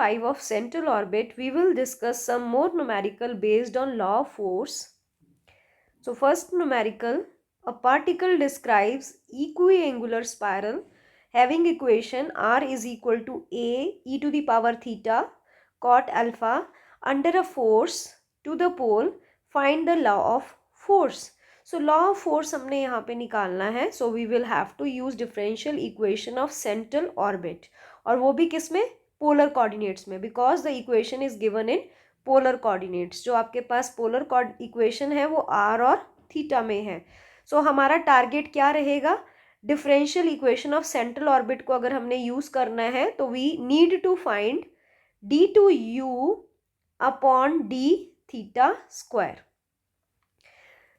5 of central orbit, we will discuss some more numerical based on law of force. So first numerical, a particle describes equiangular spiral having equation r is equal to a e to the power theta cot alpha under a force to the pole. Find the law of force. So law of force हमने यहाँ पे निकालना है. So we will have to use differential equation of central orbit. और वो भी किस में? पोलर कोऑर्डिनेट्स में, because the equation is given in polar coordinates. जो आपके पास पोलर इक्वेशन है वो आर और थीटा में है. सो हमारा टारगेट क्या रहेगा? Differential equation of central orbit को अगर हमने यूज करना है तो we need to find D two you upon D theta square.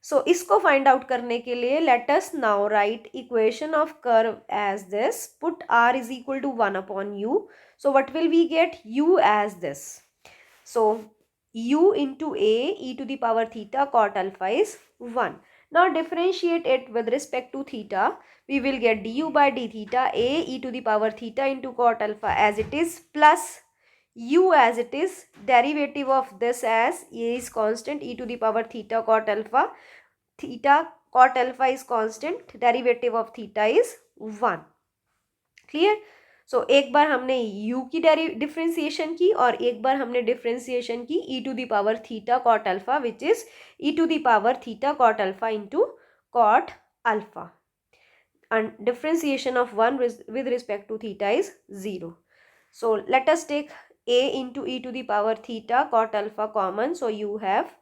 सो इसको फाइंड आउट करने के लिए let us now right equation of curve as this. Put are is equal to 1 upon you. So what will we gate? u as this. So u into a e to the power theta cot alpha is 1. Now differentiate it with respect to theta. We will get du by d theta a e to the power theta into cot alpha as it is plus u as it is. Derivative of this as a is constant e to the power theta cot alpha. Theta cot alpha is constant. Derivative of theta is 1. Clear? सो एक बार हमने u की differentiation की और एक बार हमने differentiation की e to the power theta cot alpha which is e to the power theta cot alpha into cot alpha. And differentiation of 1 with respect to theta is 0. So let us take a into e to the power theta cot alpha common. So you have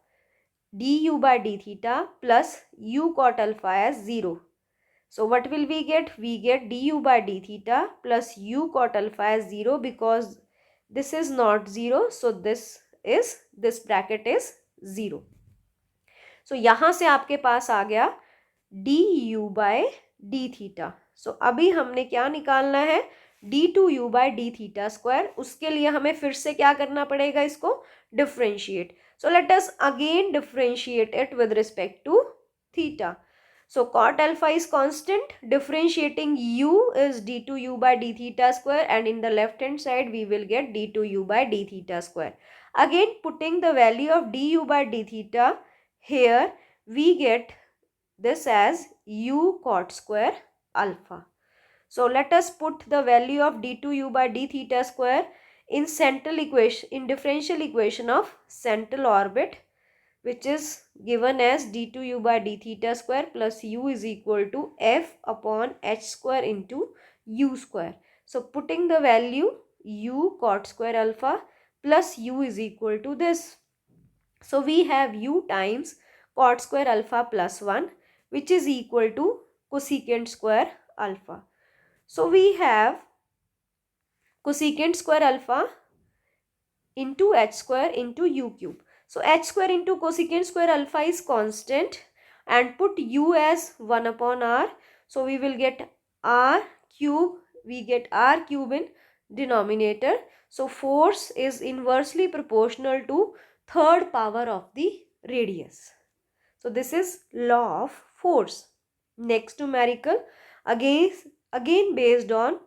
du by d theta plus u cot alpha as 0. So what will we get? We get du by d theta plus u cot alpha as 0 because this is not 0. So this bracket is 0. So यहाँ से आपके पास आ गया du by d theta. So अभी हमने क्या निकालना है? d2u by d theta square. उसके लिए हमें फिर से क्या करना पड़ेगा? इसको differentiate. So let us again differentiate it with respect to theta. So cot alpha is constant. Differentiating u is d2u by d theta square, and in the left hand side we will get d2u by d theta square. Again putting the value of du by d theta here, we get this as u cot square alpha. So let us put the value of d2u by d theta square in central equation, in differential equation of central orbit, which is given as d2u by d theta square plus u is equal to f upon h square into u square. So putting the value u cot square alpha plus u is equal to this. So we have u times cot square alpha plus 1 which is equal to cosecant square alpha. So we have cosecant square alpha into h square into u cube. So h square into cosecant square alpha is constant and put u as 1 upon r. So we will get r cube. We get r cube in denominator. So force is inversely proportional to third power of the radius. So this is law of force. Next numerical, again based on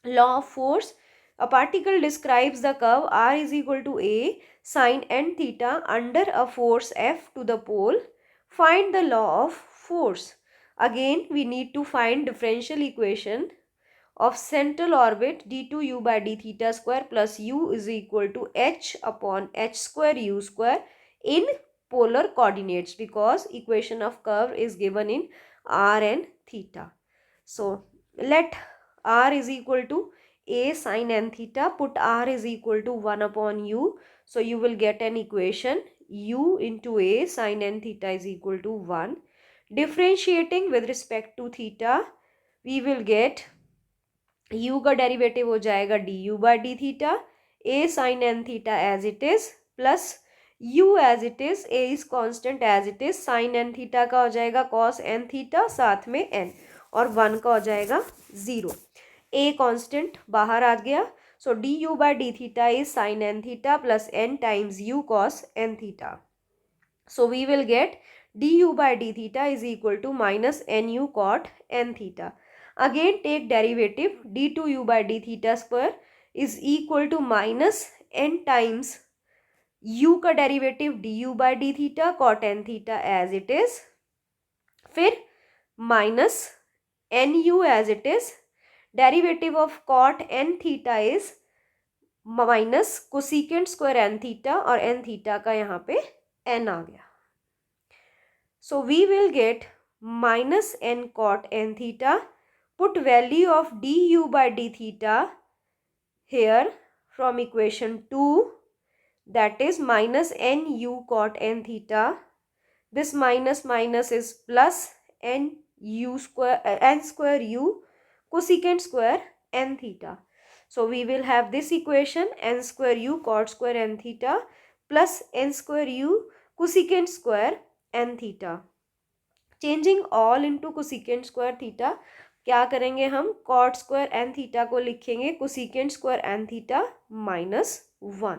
law of force. A particle describes the curve r is equal to a sine n theta under a force F to the pole. Find the law of force. Again we need to find differential equation of central orbit d2u by d theta square plus u is equal to h upon h square u square in polar coordinates because equation of curve is given in r and theta. So let r is equal to a sine n theta, put r is equal to 1 upon u. So you will get an equation u into a sine n theta is equal to 1. Differentiating with respect to theta, we will get u का derivative हो जाएगा du by d theta, a sine n theta as it is plus u as it is, a is constant as it is, sine n theta का हो जाएगा cos n theta साथ में n और 1 का हो जाएगा 0. a constant बाहर आ गया. So du by d theta is sin n theta plus n times u cos n theta. So we will get du by d theta is equal to minus nu cot n theta. Again take derivative d2u by d theta square is equal to minus N times u का derivative du bye D theta cot N theta as it is, फिर minus N you as it is, derivative of cot N theta is minus cosecant square n theta, और N theta का यहाँ पे N आ गया. So we will get minus n cot n theta. Put value of du by d theta here from equation 2, that is minus nu cot n theta. This minus minus is plus n square u cosecant square n theta. So we will have this equation n square u cot square n theta plus n square u cosecant square n theta. Changing all into cosecant square theta, क्या करेंगे हम, cot square n theta को लिखेंगे cosecant square n theta minus 1.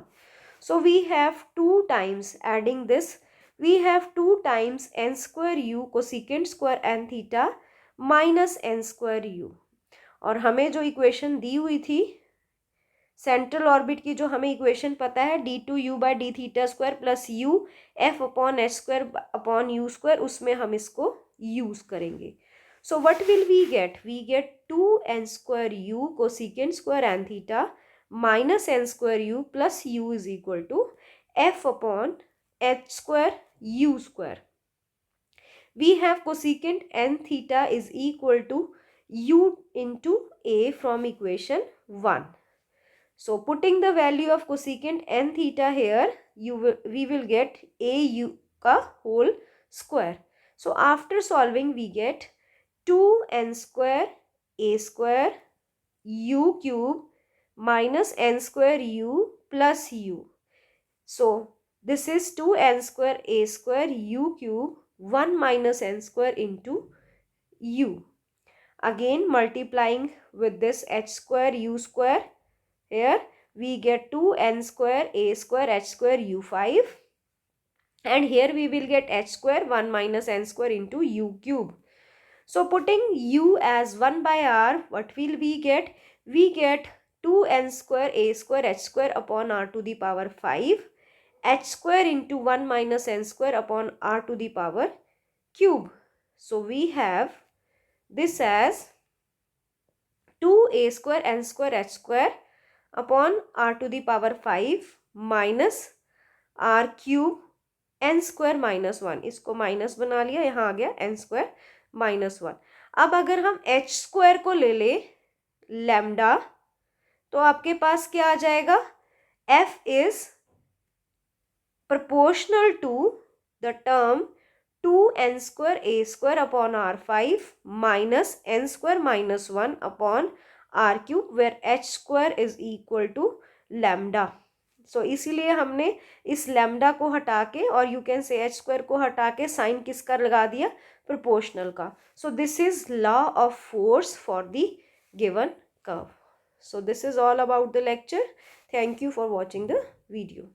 So we have 2 times adding this, we have 2 times n square u cosecant square n theta minus n square u. और हमें जो equation दी हुई थी सेंट्रल ऑर्बिट की, जो हमें इक्वेशन पता है d two u by d theta square plus u f upon h square upon u square, उसमें हम इसको यूज करेंगे. So what will we get, we get 2n square u cosecant square n theta minus n square u plus u is equal to f upon h square u square. We have cosecant n theta is equal to u into a from equation 1. So putting the value of cosecant n theta here, we will get a u ka whole square. So after solving we get 2n square a square u cube minus n square u plus u. So this is 2n square a square u cube 1 minus n square into u. Again multiplying with this h square u square, here we get 2n square a square h square u5, and here we will get h square 1 minus n square into u cube. So putting u as 1 by r, what will we get, we get 2n square a square h square upon r to the power 5 h square into 1 minus n square upon r to the power cube. So we have this as 2a square n square h square upon r to the power 5 minus r cube n square minus 1. इसको minus बना लिया, यहाँ आ गया n square minus 1. अब अगर हम h square को ले ले लैम्डा, तो आपके पास क्या आ जाएगा, f is proportional to the term 2n square a square upon r5 minus n square minus 1 upon r cube, where h square is equal to lambda. So इसीलिए हमने इस लैम्डा को हटा के, और you can say h square को हटा के साइन किसका लगा दिया, प्रोपोर्शनल का. So this is law of force for the given curve. So this is all about the lecture. Thank you for watching the video.